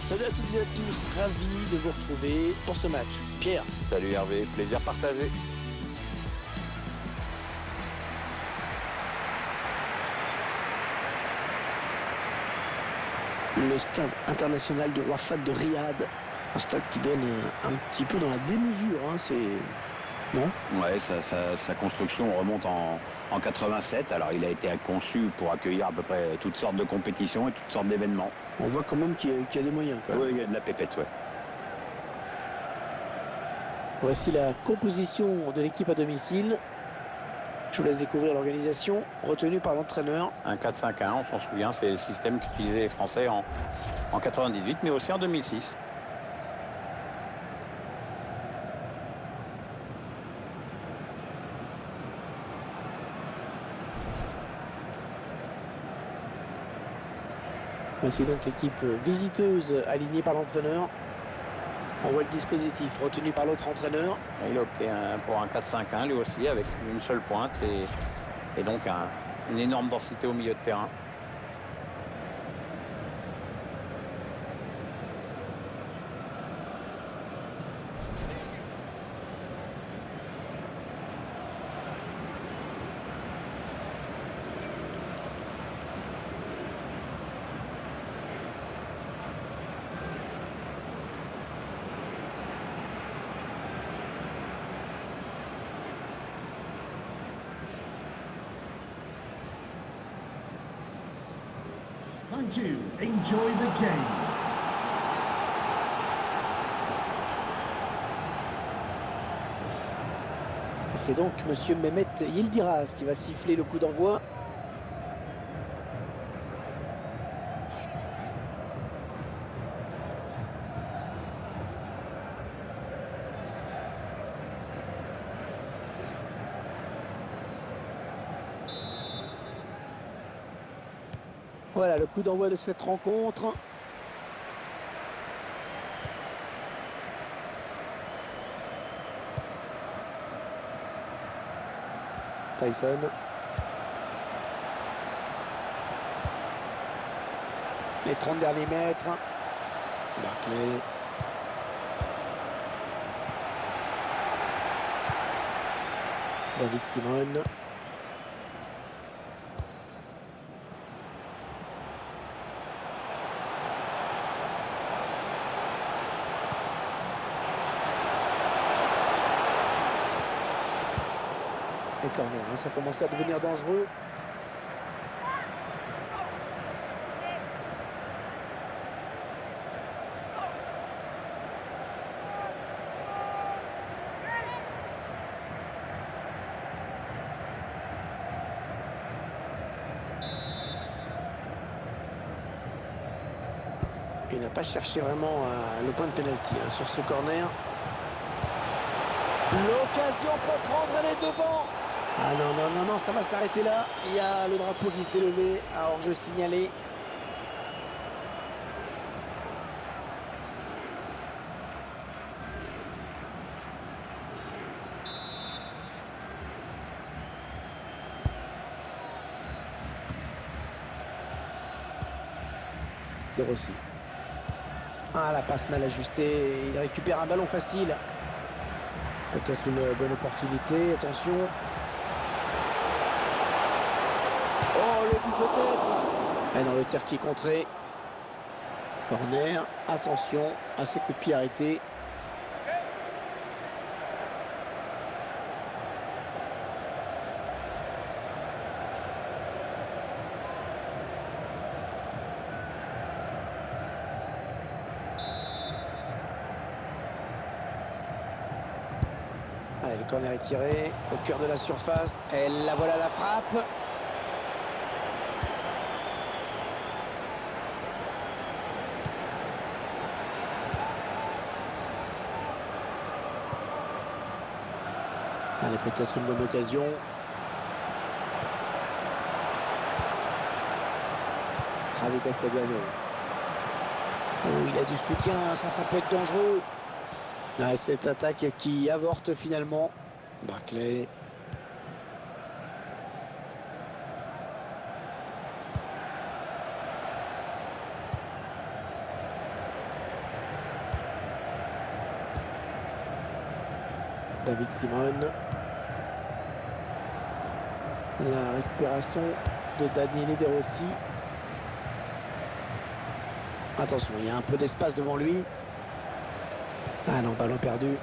Salut à toutes et à tous, ravi de vous retrouver pour ce match. Pierre. Salut Hervé, plaisir partagé. Le stade international du Roi Fahd de Riyad, un stade qui donne un petit peu dans la démesure, hein, c'est... Non ? Ouais, sa construction remonte en 87. Alors il a été conçu pour accueillir à peu près toutes sortes de compétitions et toutes sortes d'événements. On voit quand même qu'il y a des moyens. Quand même. Oui, il y a de la pépette, ouais. Voici la composition de l'équipe à domicile. Je vous laisse découvrir l'organisation retenue par l'entraîneur. Un 4-5-1, on s'en souvient, c'est le système qu'utilisaient les Français en 98, mais aussi en 2006. Voici donc l'équipe visiteuse alignée par l'entraîneur. On voit le dispositif retenu par l'autre entraîneur. Il a opté pour un 4-5-1 lui aussi, avec une seule pointe et donc une énorme densité au milieu de terrain. Thank you. Enjoy the game. C'est donc Monsieur Mehmet Yildiraz qui va siffler le coup d'envoi. Voilà le coup d'envoi de cette rencontre. Tyson. Les 30 derniers mètres. Barclay. David Simon. Et corner, hein, ça commence à devenir dangereux. Il n'a pas cherché vraiment le point de pénalty hein, sur ce corner. L'occasion pour prendre les devants. Ah non, non, non, non, ça va s'arrêter là. Il y a le drapeau qui s'est levé. Alors je signalais. De Rossi. Ah, la passe mal ajustée. Il récupère un ballon facile. Peut-être une bonne opportunité. Attention. Oh, le but peut-être. Et dans le tir qui est contré. Corner. Attention à ce coup de pied arrêté. Allez, le corner est tiré au cœur de la surface. Et la voilà la frappe. Allez, peut-être une bonne occasion. Javi Castellano. Oh, il a du soutien, ça peut être dangereux. Ah, cette attaque qui avorte finalement. Barclay. David Simon. La récupération de Daniele De Rossi. Attention, il y a un peu d'espace devant lui. Ah non, ballon perdu.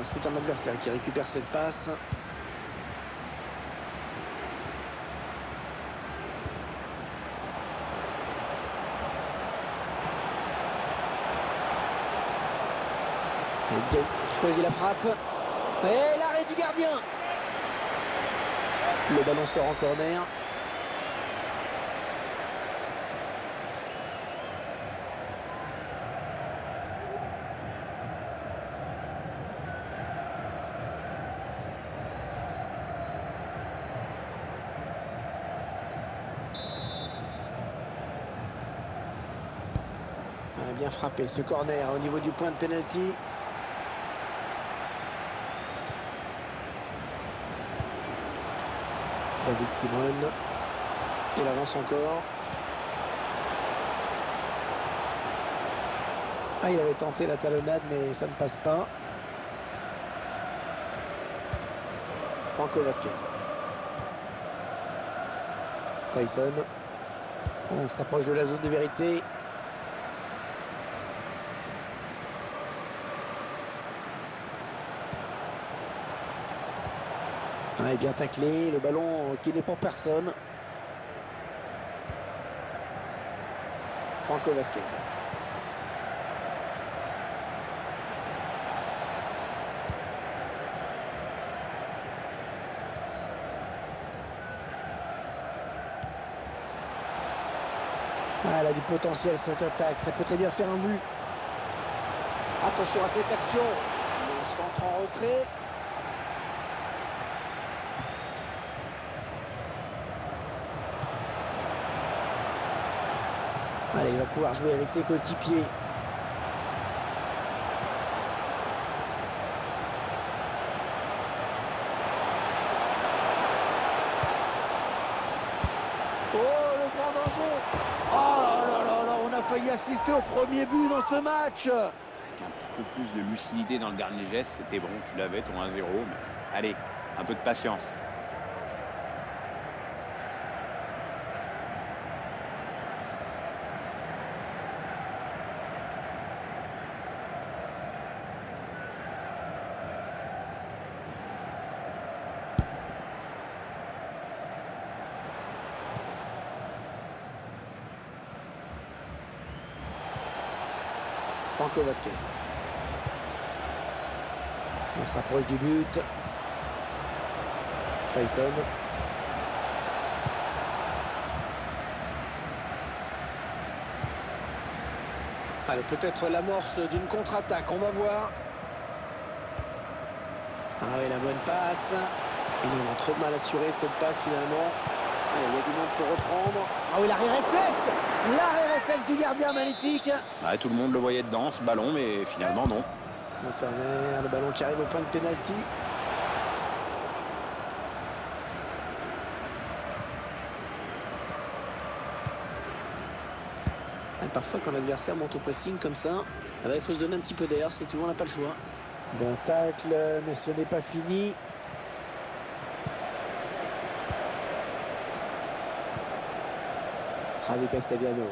C'est un adversaire qui récupère cette passe. Il choisit la frappe. Et l'arrêt du gardien. Le ballon sort en corner. Bien frappé ce corner au niveau du point de pénalty. David Simon. Il avance encore. Ah, il avait tenté la talonnade mais ça ne passe pas. Franco Vasquez. Tyson. On s'approche de la zone de vérité. Ah, bien taclé, le ballon qui n'est pour personne. Franco Vasquez. Ah, elle a du potentiel cette attaque, ça peut très bien faire un but. Attention à cette action. Le centre en retrait. Allez, il va pouvoir jouer avec ses coéquipiers. Oh, le grand danger! Oh là là là là, on a failli assister au premier but dans ce match! Avec un peu plus de lucidité dans le dernier geste, c'était bon, tu l'avais ton 1-0, mais allez, un peu de patience. Franco Vasquez. On s'approche du but. Tyson. Allez, peut-être l'amorce d'une contre-attaque, on va voir. Ah oui, la bonne passe. On a trop de mal assuré cette passe finalement. Allez, il y a du monde pour reprendre. Ah oui, l'arrêt réflexe. L'arrêt réflexe du gardien, magnifique. Ouais, tout le monde le voyait dedans, ce ballon, mais finalement non. Le corner, le ballon qui arrive au point de pénalty. Parfois, quand l'adversaire monte au pressing comme ça, il faut se donner un petit peu d'air, c'est tout, on n'a pas le choix. Bon tacle, mais ce n'est pas fini. Javi Castellano.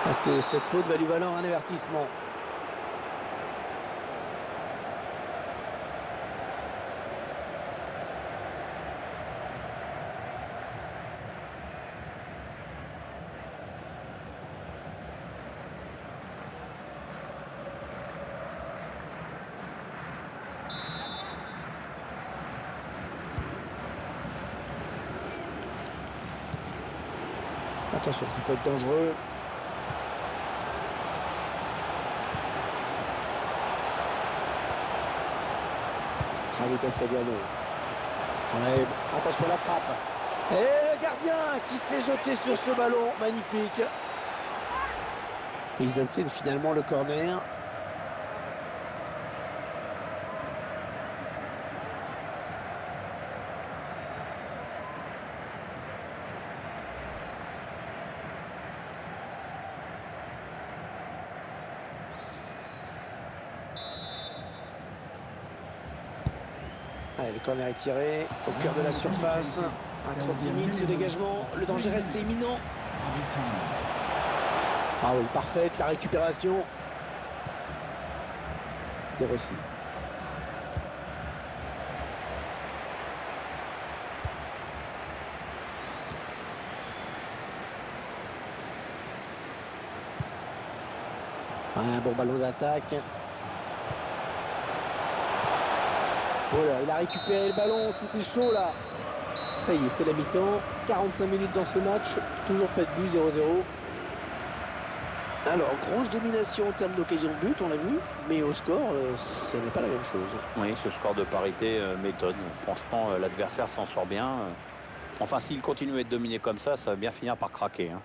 Parce que cette faute va lui valoir un avertissement. Attention, ça peut être dangereux. Javi Castellano. Ouais, attention à la frappe. Et le gardien qui s'est jeté sur ce ballon. Magnifique. Ils obtiennent finalement le corner. Allez, le corner est tiré au cœur de la surface. À trop timide ce dégagement. Le danger reste imminent. Ah oui, parfaite la récupération. De Rossi. Un bon ballon d'attaque. Oh là, il a récupéré le ballon, c'était chaud là. Ça y est, c'est la mi-temps. 45 minutes dans ce match. Toujours pas de but, 0-0. Alors, grosse domination en termes d'occasion de but, on l'a vu. Mais au score, ce n'est pas la même chose. Oui, ce score de parité m'étonne. Franchement, l'adversaire s'en sort bien. Enfin, s'il continue à être dominé comme ça va bien finir par craquer. Hein.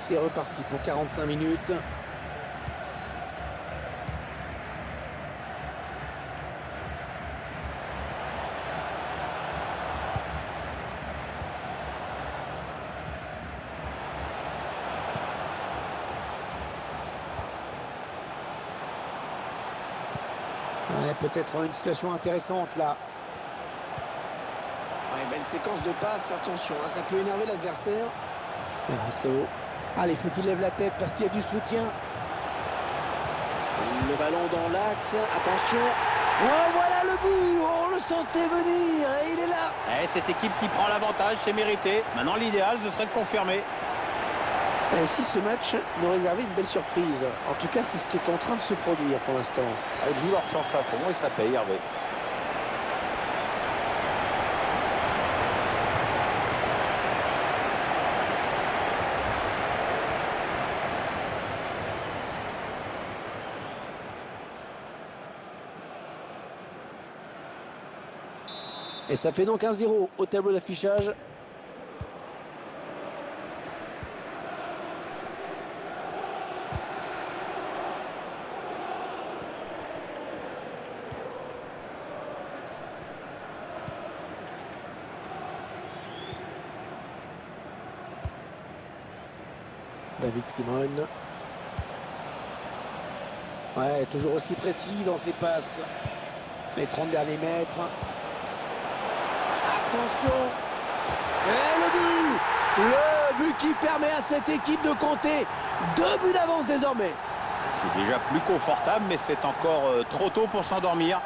C'est reparti pour 45 minutes. Ouais, peut-être une situation intéressante là. Ouais, belle séquence de passes, attention, hein, ça peut énerver l'adversaire. RSO. Allez, il faut qu'il lève la tête parce qu'il y a du soutien. Le ballon dans l'axe, attention. Oh, voilà le but, on le sentait venir et il est là. Cette équipe qui prend l'avantage, c'est mérité. Maintenant, l'idéal, ce serait de confirmer. Et si ce match nous réservait une belle surprise. En tout cas, c'est ce qui est en train de se produire pour l'instant. Ils jouent leur chance à fond et ça paye, Hervé. Et ça fait donc 1-0 au tableau d'affichage. David Simone. Ouais, toujours aussi précis dans ses passes. Les 30 derniers mètres. Attention. Et le but qui permet à cette équipe de compter 2 buts d'avance désormais. C'est déjà plus confortable, mais c'est encore trop tôt pour s'endormir.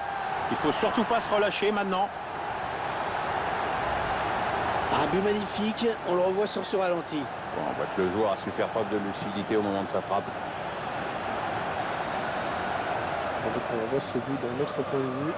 Il faut surtout pas se relâcher maintenant. Un but magnifique, on le revoit sur ce ralenti. Bon, on voit que le joueur a su faire preuve de lucidité au moment de sa frappe. Attendez qu'on revoie ce but d'un autre point de vue.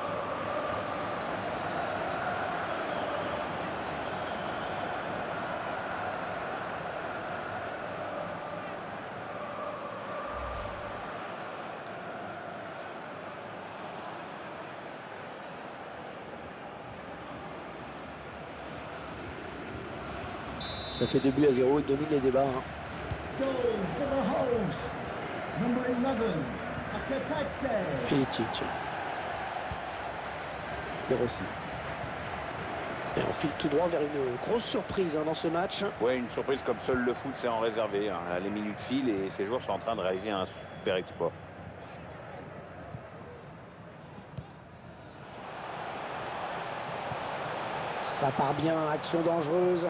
Ça fait 2 buts à 0, il domine les débats. Hein. Goal for the host. Number 11, Akatase. Ilicic. De Rossi. Et on file tout droit vers une grosse surprise dans ce match. Ouais, une surprise comme seul le foot, c'est en réservé. Hein. Les minutes filent et ces joueurs sont en train de réaliser un super exploit. Ça part bien, action dangereuse.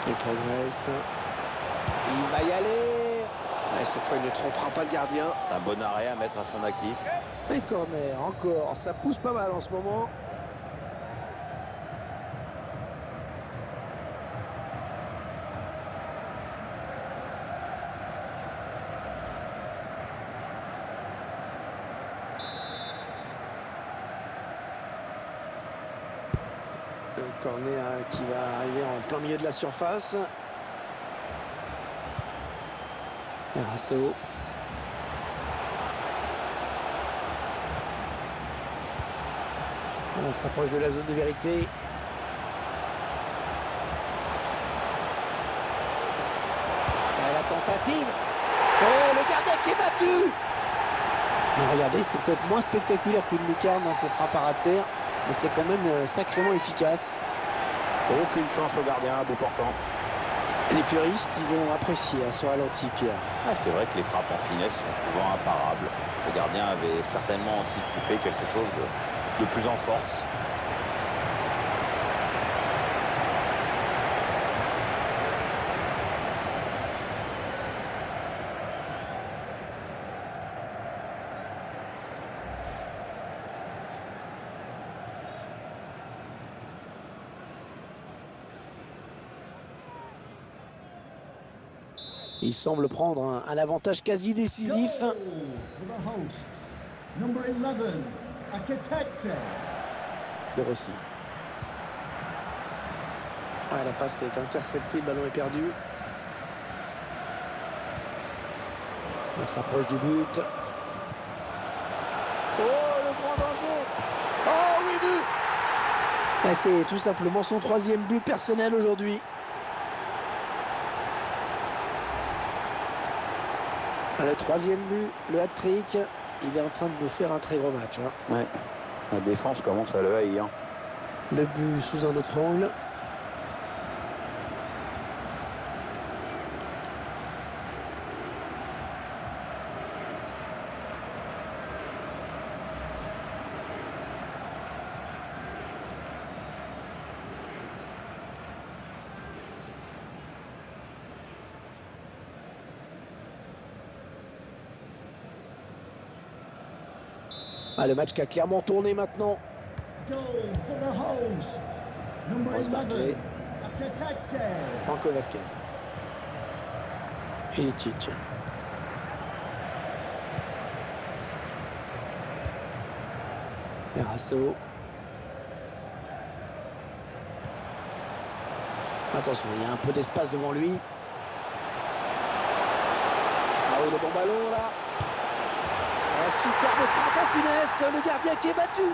Il progresse. Il va y aller. Ouais, cette fois, il ne trompera pas le gardien. C'est un bon arrêt à mettre à son actif. Un corner, encore. Ça pousse pas mal en ce moment. Le corner qui va arriver en plein milieu de la surface. Erasso. On s'approche de la zone de vérité. La tentative. Oh, le gardien qui est battu. Mais regardez, c'est peut-être moins spectaculaire qu'une lucarne dans ses frappes à ras de terre, mais c'est quand même sacrément efficace. Aucune chance au gardien à bout portant. Les puristes, ils vont apprécier à ce ralenti, Pierre. Ah, c'est vrai que les frappes en finesse sont souvent imparables. Le gardien avait certainement anticipé quelque chose de plus en force. Il semble prendre un avantage quasi décisif. Goal for the hosts. Number 11, Aketetse. De Rossi. Ah, la passe est interceptée, le ballon est perdu. On s'approche du but. Oh, le grand danger. Oh, oui, but. Ah, c'est tout simplement son 3e but personnel aujourd'hui. Le 3e but, le hat-trick, il est en train de nous faire un très gros match. Hein. Ouais. La défense commence à le haïr. Le but sous un autre angle. Ah, le match qui a clairement tourné maintenant. Goal for the hosts. Number Rose Barclay. 11, Aketetse. Franco Vasquez. Ilicic. Erasso. Attention, il y a un peu d'espace devant lui. Ah oui, le bon ballon là. Un superbe frappe en finesse, le gardien qui est battu.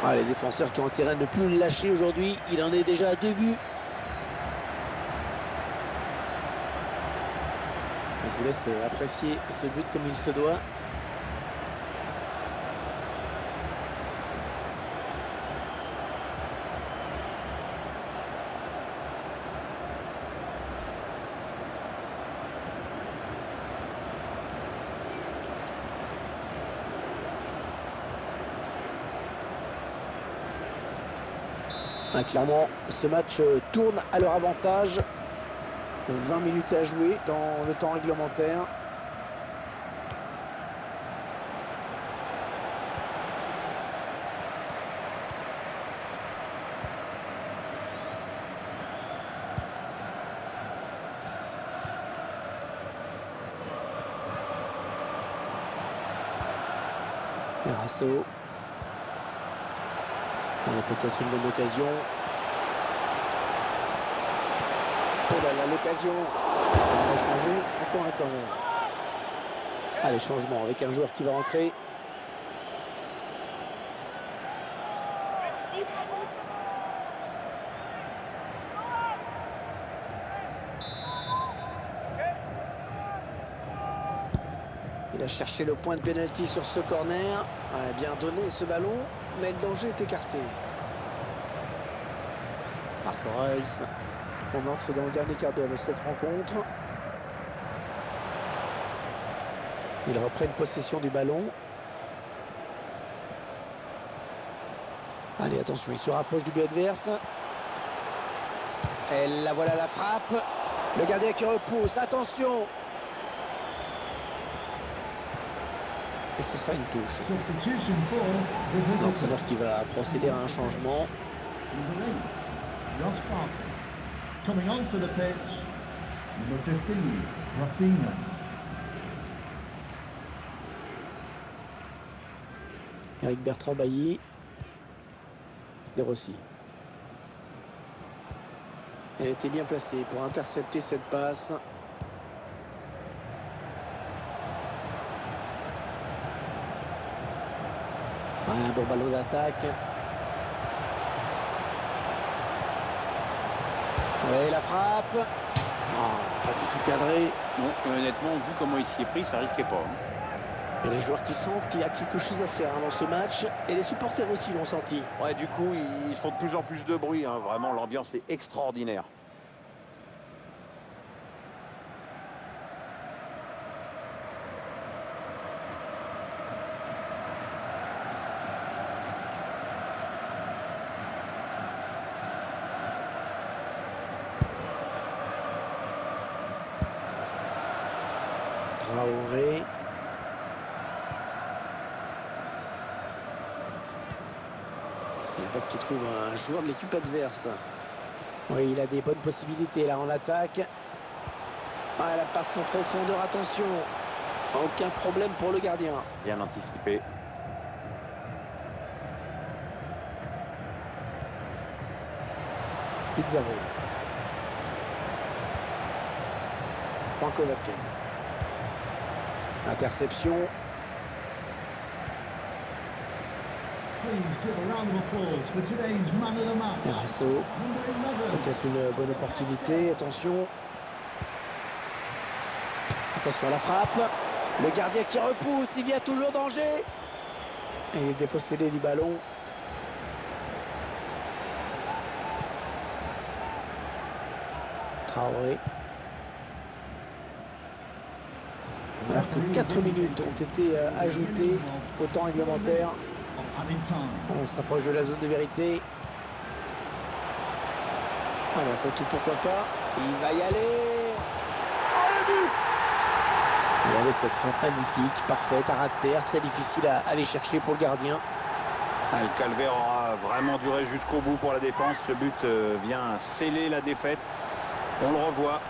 Ah, les défenseurs qui ont intérêt à ne plus le lâcher aujourd'hui, il en est déjà à 2 buts. Je vous laisse apprécier ce but comme il se doit. Ah, clairement, ce match tourne à leur avantage. 20 minutes à jouer dans le temps réglementaire. Erasso. Il y a peut-être une bonne occasion. Oh là là, l'occasion. On va changer. Encore un corner. Allez, changement avec un joueur qui va rentrer. Il a cherché le point de pénalty sur ce corner. Il a bien donné ce ballon, mais le danger est écarté. Marco Reus. On entre dans le dernier quart d'heure de cette rencontre. Ils reprennent possession du ballon. Allez, attention, il se rapproche du but adverse. Et là, voilà la frappe. Le gardien qui repousse, attention. Et ce sera une touche. Substitution for the visitor. L'entraîneur qui va procéder à un changement. Number 8, Ross Parker. Coming onto the pitch, number 15, Rafinha. Eric Bertrand Bailly. De Rossi. Elle était bien placée pour intercepter cette passe. Un bon ballon d'attaque. Ouais, la frappe. Oh, pas du tout cadré. Non, honnêtement, vu comment il s'y est pris, ça risquait pas. Et les joueurs qui sentent qu'il y a quelque chose à faire dans ce match. Et les supporters aussi l'ont senti. Ouais, du coup, ils font de plus en plus de bruit. Vraiment, l'ambiance est extraordinaire. Traoré. C'est la passe qui trouve un joueur de l'équipe adverse. Oui, il a des bonnes possibilités là en attaque. Ah, la passe en profondeur, attention. Aucun problème pour le gardien. Bien anticipé. Pizarro. Franco Vasquez. Interception. Please give a round of applause for today's man of the match. Erasso. Number 11. Peut-être une bonne opportunité. Attention. Attention à la frappe. Le gardien qui repousse. Il y a toujours danger. Et il est dépossédé du ballon. Traoré. Alors que 4 minutes ont été ajoutées au temps réglementaire. Added time. On s'approche de la zone de vérité. Allez, après tout, pourquoi pas. Il va y aller. Oh, le but! Regardez cette frappe magnifique, parfaite, à ras de terre, très difficile à aller chercher pour le gardien. Le calvaire aura vraiment duré jusqu'au bout pour la défense. Ce but vient sceller la défaite. On le revoit.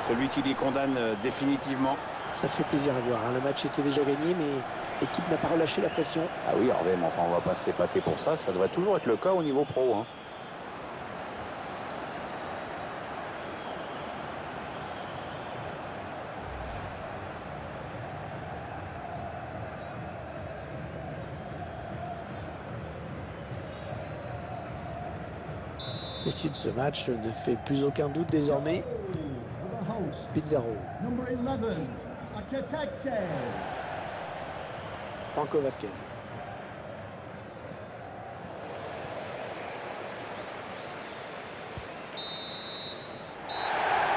Celui qui les condamne définitivement. Ça fait plaisir à voir, hein. Le match était déjà gagné, mais l'équipe n'a pas relâché la pression. Ah oui, Hervé, mais enfin, on va pas s'épater pour ça. Ça devrait toujours être le cas au niveau pro. Hein. L'issue de ce match ne fait plus aucun doute désormais. For the host, Pizarro. number 11, Aketeke. Franco Vasquez.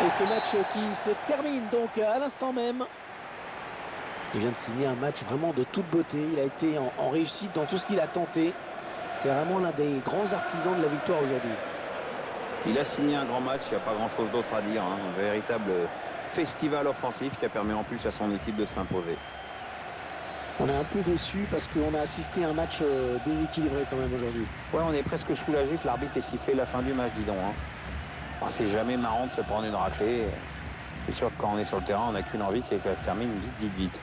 Et ce match qui se termine donc à l'instant même. Il vient de signer un match vraiment de toute beauté. Il a été en réussite dans tout ce qu'il a tenté. C'est vraiment l'un des grands artisans de la victoire aujourd'hui. Il a signé un grand match, il n'y a pas grand-chose d'autre à dire. Hein. Un véritable festival offensif qui a permis en plus à son équipe de s'imposer. On est un peu déçu parce qu'on a assisté à un match déséquilibré quand même aujourd'hui. Ouais, on est presque soulagé que l'arbitre ait sifflé la fin du match, dis donc. Hein. Oh, c'est jamais marrant de se prendre une raclée. C'est sûr que quand on est sur le terrain, on n'a qu'une envie, c'est que ça se termine vite, vite, vite.